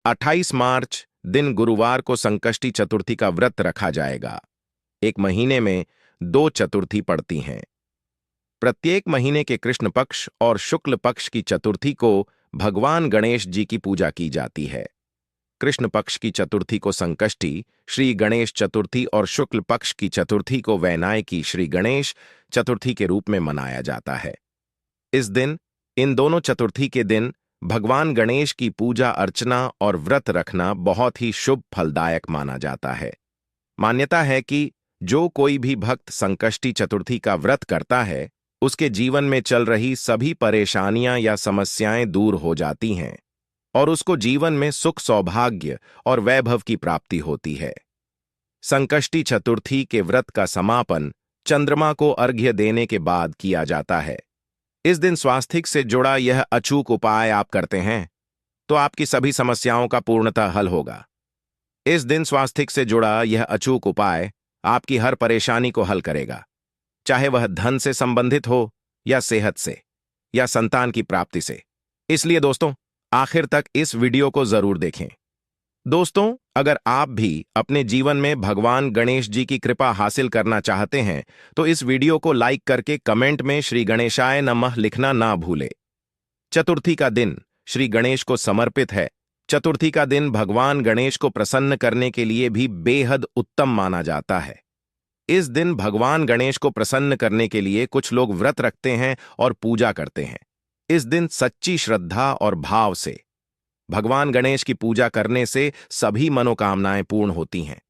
28 मार्च दिन गुरुवार को संकष्टी चतुर्थी का व्रत रखा जाएगा। एक महीने में 2 चतुर्थी पड़ती हैं। प्रत्येक महीने के कृष्ण पक्ष और शुक्ल पक्ष की चतुर्थी को भगवान गणेश जी की पूजा की जाती है। कृष्ण पक्ष की चतुर्थी को संकष्टी श्री गणेश चतुर्थी और शुक्ल पक्ष की चतुर्थी को वैनायकी श्री गणेश चतुर्थी के रूप में मनाया जाता है। इस दिन, इन दोनों चतुर्थी के दिन भगवान गणेश की पूजा अर्चना और व्रत रखना बहुत ही शुभ फलदायक माना जाता है। मान्यता है कि जो कोई भी भक्त संकष्टी चतुर्थी का व्रत करता है, उसके जीवन में चल रही सभी परेशानियां या समस्याएं दूर हो जाती हैं और उसको जीवन में सुख सौभाग्य और वैभव की प्राप्ति होती है। संकष्टी चतुर्थी के व्रत का समापन चंद्रमा को अर्घ्य देने के बाद किया जाता है। इस दिन स्वास्थ्य से जुड़ा यह अचूक उपाय आप करते हैं तो आपकी सभी समस्याओं का पूर्णतः हल होगा। इस दिन स्वास्थ्य से जुड़ा यह अचूक उपाय आपकी हर परेशानी को हल करेगा, चाहे वह धन से संबंधित हो या सेहत से या संतान की प्राप्ति से। इसलिए दोस्तों, आखिर तक इस वीडियो को जरूर देखें। दोस्तों, अगर आप भी अपने जीवन में भगवान गणेश जी की कृपा हासिल करना चाहते हैं तो इस वीडियो को लाइक करके कमेंट में श्री गणेशाय नमः लिखना ना भूलें। चतुर्थी का दिन श्री गणेश को समर्पित है। चतुर्थी का दिन भगवान गणेश को प्रसन्न करने के लिए भी बेहद उत्तम माना जाता है। इस दिन भगवान गणेश को प्रसन्न करने के लिए कुछ लोग व्रत रखते हैं और पूजा करते हैं। इस दिन सच्ची श्रद्धा और भाव से भगवान गणेश की पूजा करने से सभी मनोकामनाएं पूर्ण होती हैं।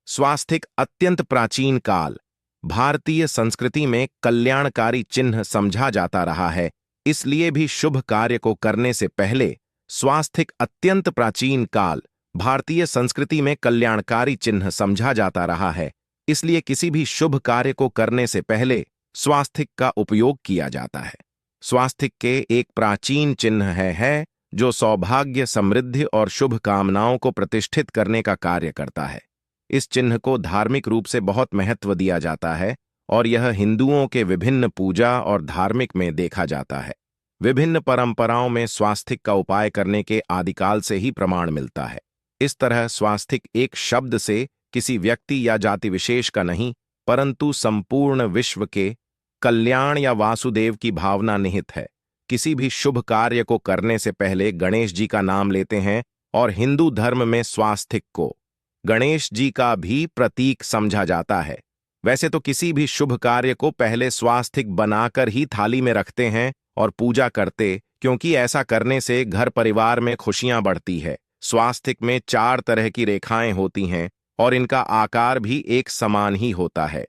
स्वास्तिक अत्यंत प्राचीन काल भारतीय संस्कृति में कल्याणकारी चिन्ह समझा जाता रहा है। इसलिए भी शुभ कार्य को करने से पहले स्वास्तिक अत्यंत प्राचीन काल भारतीय संस्कृति में कल्याणकारी चिन्ह समझा जाता रहा है। इसलिए किसी भी शुभ कार्य को करने से पहले स्वास्तिक का उपयोग किया जाता है। स्वास्तिक के एक प्राचीन चिन्ह है जो सौभाग्य, समृद्धि और शुभ कामनाओं को प्रतिष्ठित करने का कार्य करता है। इस चिन्ह को धार्मिक रूप से बहुत महत्व दिया जाता है और यह हिंदुओं के विभिन्न पूजा और धार्मिक में देखा जाता है। विभिन्न परंपराओं में स्वास्तिक का उपाय करने के आदिकाल से ही प्रमाण मिलता है। इस तरह स्वास्तिक एक शब्द से किसी व्यक्ति या जाति विशेष का नहीं, परंतु संपूर्ण विश्व के कल्याण या वासुदेव की भावना निहित है। किसी भी शुभ कार्य को करने से पहले गणेश जी का नाम लेते हैं और हिंदू धर्म में स्वास्तिक को गणेश जी का भी प्रतीक समझा जाता है। वैसे तो किसी भी शुभ कार्य को पहले स्वास्तिक बनाकर ही थाली में रखते हैं और पूजा करते, क्योंकि ऐसा करने से घर परिवार में खुशियां बढ़ती है। स्वास्तिक में 4 तरह की रेखाएं होती हैं और इनका आकार भी एक समान ही होता है।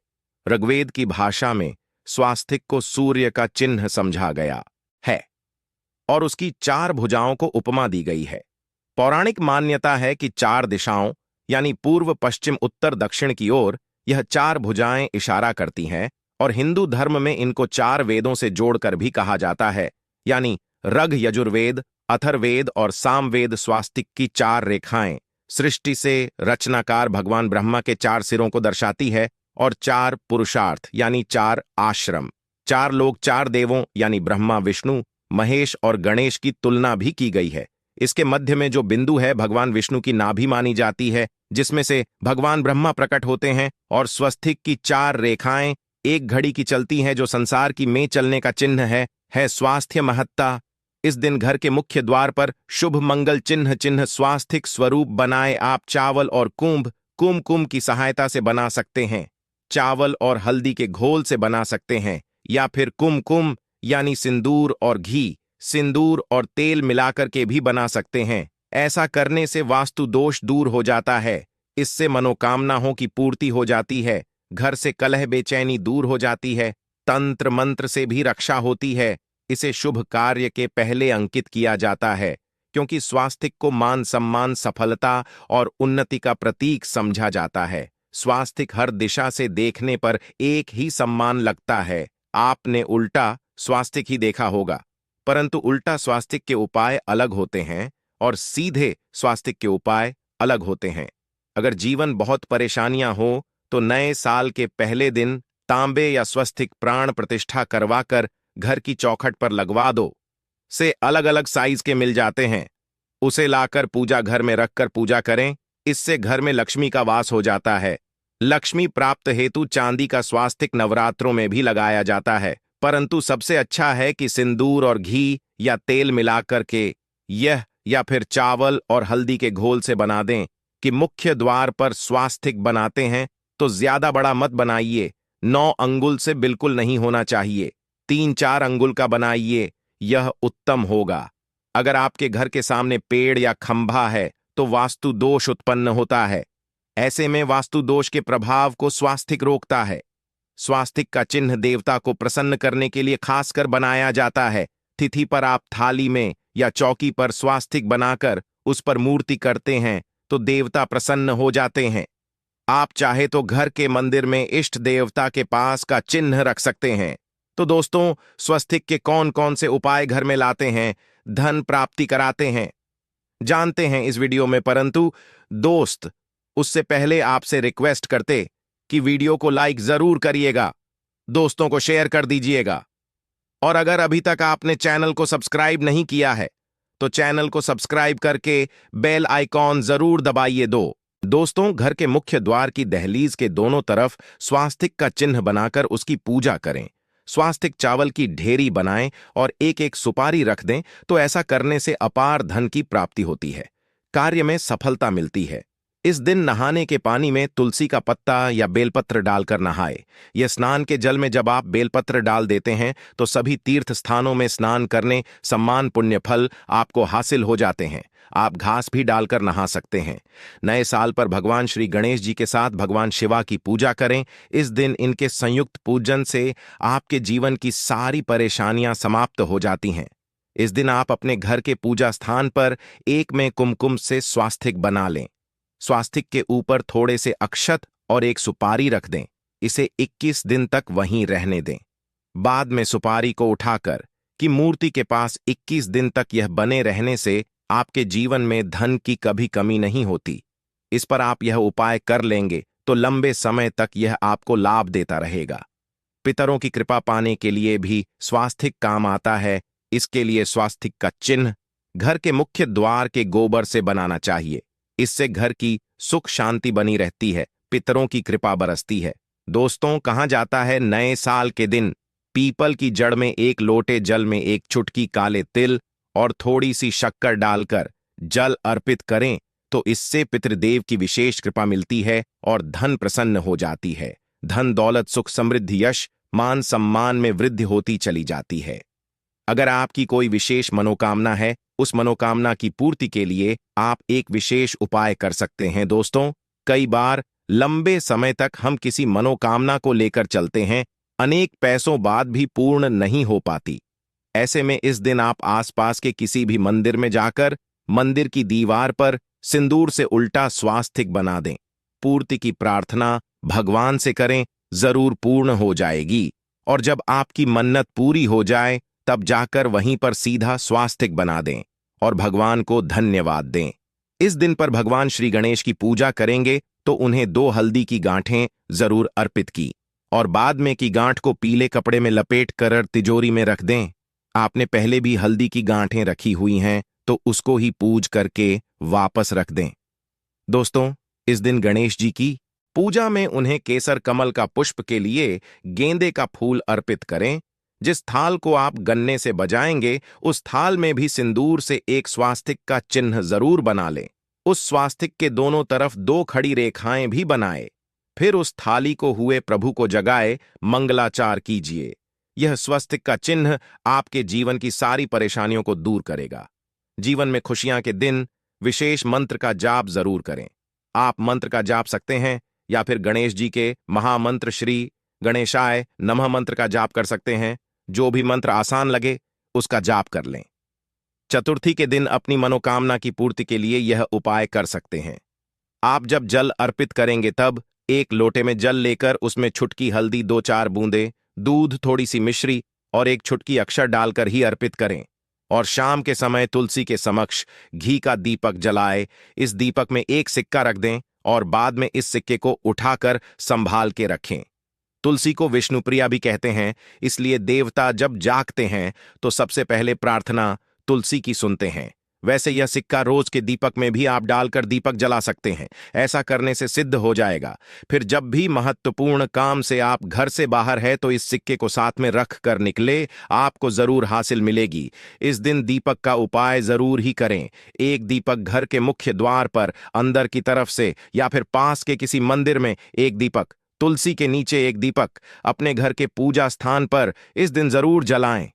ऋग्वेद की भाषा में स्वास्तिक को सूर्य का चिन्ह समझा गया है और उसकी 4 भुजाओं को उपमा दी गई है। पौराणिक मान्यता है कि 4 दिशाओं यानी पूर्व, पश्चिम, उत्तर, दक्षिण की ओर यह 4 भुजाएं इशारा करती हैं और हिंदू धर्म में इनको 4 वेदों से जोड़कर भी कहा जाता है, यानी ऋग, यजुर्वेद, अथर्ववेद और सामवेद। स्वास्तिक की 4 रेखाएं सृष्टि से रचनाकार भगवान ब्रह्मा के 4 सिरों को दर्शाती है और 4 पुरुषार्थ यानी 4 आश्रम, 4 लोग, 4 देवों यानी ब्रह्मा, विष्णु, महेश और गणेश की तुलना भी की गई है। इसके मध्य में जो बिंदु है भगवान विष्णु की नाभि मानी जाती है, जिसमें से भगवान ब्रह्मा प्रकट होते हैं। और स्वस्तिक की 4 रेखाएं एक घड़ी की चलती हैं जो संसार की में चलने का चिन्ह है स्वास्थ्य महत्ता। इस दिन घर के मुख्य द्वार पर शुभ मंगल चिन्ह स्वास्तिक स्वरूप बनाए आप चावल और कुमकुम की सहायता से बना सकते हैं। चावल और हल्दी के घोल से बना सकते हैं या फिर कुमकुम यानी सिंदूर और घी, सिंदूर और तेल मिलाकर के भी बना सकते हैं। ऐसा करने से वास्तु दोष दूर हो जाता है। इससे मनोकामनाओं की पूर्ति हो जाती है। घर से कलह बेचैनी दूर हो जाती है। तंत्र मंत्र से भी रक्षा होती है। इसे शुभ कार्य के पहले अंकित किया जाता है, क्योंकि स्वास्तिक को मान सम्मान, सफलता और उन्नति का प्रतीक समझा जाता है। स्वास्तिक हर दिशा से देखने पर एक ही सम्मान लगता है। आपने उल्टा स्वास्तिक ही देखा होगा, परंतु उल्टा स्वास्तिक के उपाय अलग होते हैं और सीधे स्वास्तिक के उपाय अलग होते हैं। अगर जीवन बहुत परेशानियां हो तो नए साल के पहले दिन तांबे या स्वस्तिक प्राण प्रतिष्ठा करवाकर घर की चौखट पर लगवा दो। से अलग अलग साइज के मिल जाते हैं। उसे लाकर पूजा घर में रखकर पूजा करें। इससे घर में लक्ष्मी का वास हो जाता है। लक्ष्मी प्राप्त हेतु चांदी का स्वास्तिक नवरात्रों में भी लगाया जाता है, परंतु सबसे अच्छा है कि सिंदूर और घी या तेल मिलाकर के यह या फिर चावल और हल्दी के घोल से बना दें। कि मुख्य द्वार पर स्वास्तिक बनाते हैं तो ज्यादा बड़ा मत बनाइए, 9 अंगुल से बिल्कुल नहीं होना चाहिए, 3-4 अंगुल का बनाइए, यह उत्तम होगा। अगर आपके घर के सामने पेड़ या खंभा है तो वास्तु दोष उत्पन्न होता है। ऐसे में वास्तु दोष के प्रभाव को स्वास्तिक रोकता है। स्वास्तिक का चिन्ह देवता को प्रसन्न करने के लिए खासकर बनाया जाता है। तिथि पर आप थाली में या चौकी पर स्वास्तिक बनाकर उस पर मूर्ति करते हैं तो देवता प्रसन्न हो जाते हैं। आप चाहे तो घर के मंदिर में इष्ट देवता के पास का चिन्ह रख सकते हैं। तो दोस्तों, स्वस्तिक के कौन कौन से उपाय घर में लाते हैं, धन प्राप्ति कराते हैं, जानते हैं इस वीडियो में। परंतु दोस्त, उससे पहले आपसे रिक्वेस्ट करते कि वीडियो को लाइक जरूर करिएगा, दोस्तों को शेयर कर दीजिएगा, और अगर अभी तक आपने चैनल को सब्सक्राइब नहीं किया है तो चैनल को सब्सक्राइब करके बेल आइकॉन जरूर दबाइए। दोस्तों, घर के मुख्य द्वार की दहलीज के दोनों तरफ स्वास्तिक का चिन्ह बनाकर उसकी पूजा करें। स्वास्तिक चावल की ढेरी बनाएं और एक एक सुपारी रख दें तो ऐसा करने से अपार धन की प्राप्ति होती है, कार्य में सफलता मिलती है। इस दिन नहाने के पानी में तुलसी का पत्ता या बेलपत्र डालकर नहाए। यह स्नान के जल में जब आप बेलपत्र डाल देते हैं तो सभी तीर्थ स्थानों में स्नान करने सम्मान पुण्य फल आपको हासिल हो जाते हैं। आप घास भी डालकर नहा सकते हैं। नए साल पर भगवान श्री गणेश जी के साथ भगवान शिवा की पूजा करें। इस दिन इनके संयुक्त पूजन से आपके जीवन की सारी परेशानियां समाप्त हो जाती हैं। इस दिन आप अपने घर के पूजा स्थान पर एक में कुमकुम से स्वास्तिक बना लें। स्वास्तिक के ऊपर थोड़े से अक्षत और एक सुपारी रख दें। इसे 21 दिन तक वहीं रहने दें। बाद में सुपारी को उठाकर कि मूर्ति के पास 21 दिन तक यह बने रहने से आपके जीवन में धन की कभी कमी नहीं होती। इस पर आप यह उपाय कर लेंगे तो लंबे समय तक यह आपको लाभ देता रहेगा। पितरों की कृपा पाने के लिए भी स्वास्तिक काम आता है। इसके लिए स्वास्तिक का चिन्ह घर के मुख्य द्वार के गोबर से बनाना चाहिए। इससे घर की सुख शांति बनी रहती है, पितरों की कृपा बरसती है। दोस्तों, कहा जाता है नए साल के दिन पीपल की जड़ में 1 लोटे जल में 1 चुटकी काले तिल और थोड़ी सी शक्कर डालकर जल अर्पित करें तो इससे पितृदेव की विशेष कृपा मिलती है और धन प्रसन्न हो जाती है। धन दौलत सुख समृद्धि यश मान सम्मान में वृद्धि होती चली जाती है। अगर आपकी कोई विशेष मनोकामना है, उस मनोकामना की पूर्ति के लिए आप एक विशेष उपाय कर सकते हैं। दोस्तों, कई बार लंबे समय तक हम किसी मनोकामना को लेकर चलते हैं, अनेक पैसों बाद भी पूर्ण नहीं हो पाती। ऐसे में इस दिन आप आसपास के किसी भी मंदिर में जाकर मंदिर की दीवार पर सिंदूर से उल्टा स्वास्तिक बना दें। पूर्ति की प्रार्थना भगवान से करें, जरूर पूर्ण हो जाएगी। और जब आपकी मन्नत पूरी हो जाए तब जाकर वहीं पर सीधा स्वास्तिक बना दें और भगवान को धन्यवाद दें। इस दिन पर भगवान श्री गणेश की पूजा करेंगे तो उन्हें 2 हल्दी की गांठें जरूर अर्पित की और बाद में की गांठ को पीले कपड़े में लपेट कर तिजोरी में रख दें। आपने पहले भी हल्दी की गांठें रखी हुई हैं तो उसको ही पूज करके वापस रख दें। दोस्तों, इस दिन गणेश जी की पूजा में उन्हें केसर कमल का पुष्प के लिए गेंदे का फूल अर्पित करें। जिस थाल को आप गन्ने से बजाएंगे उस थाल में भी सिंदूर से एक स्वास्तिक का चिन्ह जरूर बना लें। उस स्वास्तिक के दोनों तरफ 2 खड़ी रेखाएं भी बनाए। फिर उस थाली को हुए प्रभु को जगाए मंगलाचार कीजिए। यह स्वस्तिक का चिन्ह आपके जीवन की सारी परेशानियों को दूर करेगा। जीवन में खुशियां के दिन विशेष मंत्र का जाप जरूर करें। आप मंत्र का जाप सकते हैं या फिर गणेश जी के महामंत्र श्री गणेशाय नमः मंत्र का जाप कर सकते हैं। जो भी मंत्र आसान लगे उसका जाप कर लें। चतुर्थी के दिन अपनी मनोकामना की पूर्ति के लिए यह उपाय कर सकते हैं। आप जब जल अर्पित करेंगे तब 1 लोटे में जल लेकर उसमें छुटकी हल्दी, 2-4 बूंदे दूध, थोड़ी सी मिश्री और 1 छुटकी अक्षर डालकर ही अर्पित करें और शाम के समय तुलसी के समक्ष घी का दीपक जलाए। इस दीपक में 1 सिक्का रख दें और बाद में इस सिक्के को उठाकर संभाल के रखें। तुलसी को विष्णुप्रिया भी कहते हैं, इसलिए देवता जब जागते हैं तो सबसे पहले प्रार्थना तुलसी की सुनते हैं। वैसे यह सिक्का रोज के दीपक में भी आप डालकर दीपक जला सकते हैं। ऐसा करने से सिद्ध हो जाएगा। फिर जब भी महत्वपूर्ण काम से आप घर से बाहर है तो इस सिक्के को साथ में रख कर निकले, आपको जरूर हासिल मिलेगी। इस दिन दीपक का उपाय जरूर ही करें। एक दीपक घर के मुख्य द्वार पर अंदर की तरफ से, या फिर पास के किसी मंदिर में एक दीपक, तुलसी के नीचे एक दीपक, अपने घर के पूजा स्थान पर इस दिन जरूर जलाएं।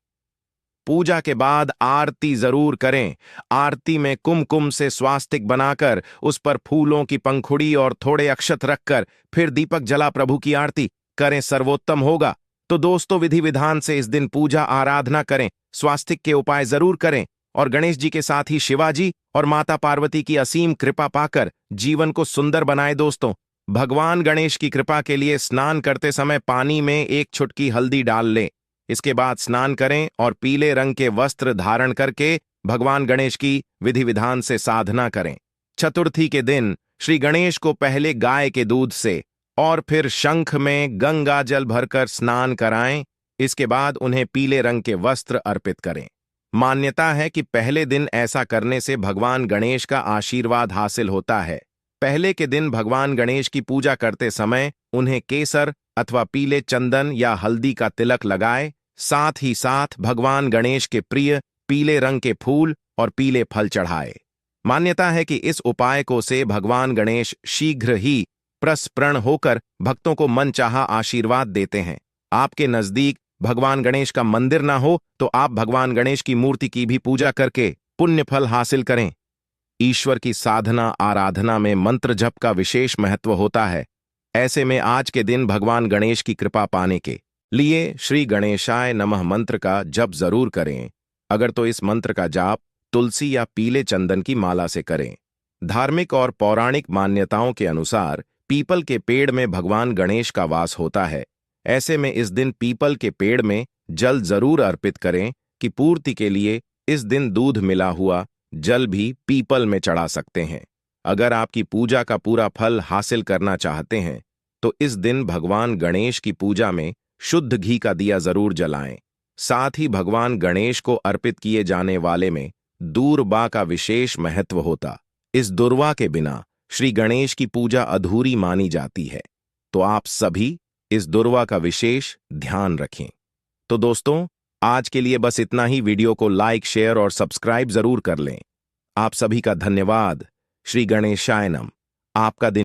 पूजा के बाद आरती जरूर करें। आरती में कुमकुम से स्वास्तिक बनाकर उस पर फूलों की पंखुड़ी और थोड़े अक्षत रखकर फिर दीपक जला प्रभु की आरती करें, सर्वोत्तम होगा। तो दोस्तों, विधि विधान से इस दिन पूजा आराधना करें, स्वास्तिक के उपाय जरूर करें और गणेश जी के साथ ही शिवाजी और माता पार्वती की असीम कृपा पाकर जीवन को सुंदर बनाए। दोस्तों, भगवान गणेश की कृपा के लिए स्नान करते समय पानी में एक चुटकी हल्दी डाल लें। इसके बाद स्नान करें और पीले रंग के वस्त्र धारण करके भगवान गणेश की विधि विधान से साधना करें। चतुर्थी के दिन श्री गणेश को पहले गाय के दूध से और फिर शंख में गंगा जल भरकर स्नान कराएं। इसके बाद उन्हें पीले रंग के वस्त्र अर्पित करें। मान्यता है कि पहले दिन ऐसा करने से भगवान गणेश का आशीर्वाद हासिल होता है। पहले के दिन भगवान गणेश की पूजा करते समय उन्हें केसर अथवा पीले चंदन या हल्दी का तिलक लगाए। साथ ही साथ भगवान गणेश के प्रिय पीले रंग के फूल और पीले फल चढ़ाए। मान्यता है कि इस उपाय को से भगवान गणेश शीघ्र ही प्रसन्न होकर भक्तों को मनचाहा आशीर्वाद देते हैं। आपके नजदीक भगवान गणेश का मंदिर ना हो तो आप भगवान गणेश की मूर्ति की भी पूजा करके पुण्य फल हासिल करें। ईश्वर की साधना आराधना में मंत्र जप का विशेष महत्व होता है। ऐसे में आज के दिन भगवान गणेश की कृपा पाने के लिए श्री गणेशाय नमः मंत्र का जप जरूर करें। अगर तो इस मंत्र का जाप तुलसी या पीले चंदन की माला से करें। धार्मिक और पौराणिक मान्यताओं के अनुसार पीपल के पेड़ में भगवान गणेश का वास होता है। ऐसे में इस दिन पीपल के पेड़ में जल जरूर अर्पित करें कि पूर्ति के लिए इस दिन दूध मिला हुआ जल भी पीपल में चढ़ा सकते हैं। अगर आपकी पूजा का पूरा फल हासिल करना चाहते हैं तो इस दिन भगवान गणेश की पूजा में शुद्ध घी का दिया जरूर जलाएं। साथ ही भगवान गणेश को अर्पित किए जाने वाले में दूर्वा का विशेष महत्व होता। इस दुर्वा के बिना श्री गणेश की पूजा अधूरी मानी जाती है। तो आप सभी इस दुर्वा का विशेष ध्यान रखें। तो दोस्तों, आज के लिए बस इतना ही। वीडियो को लाइक, शेयर और सब्सक्राइब जरूर कर लें। आप सभी का धन्यवाद। श्री गणेशाय नमः। आपका दिन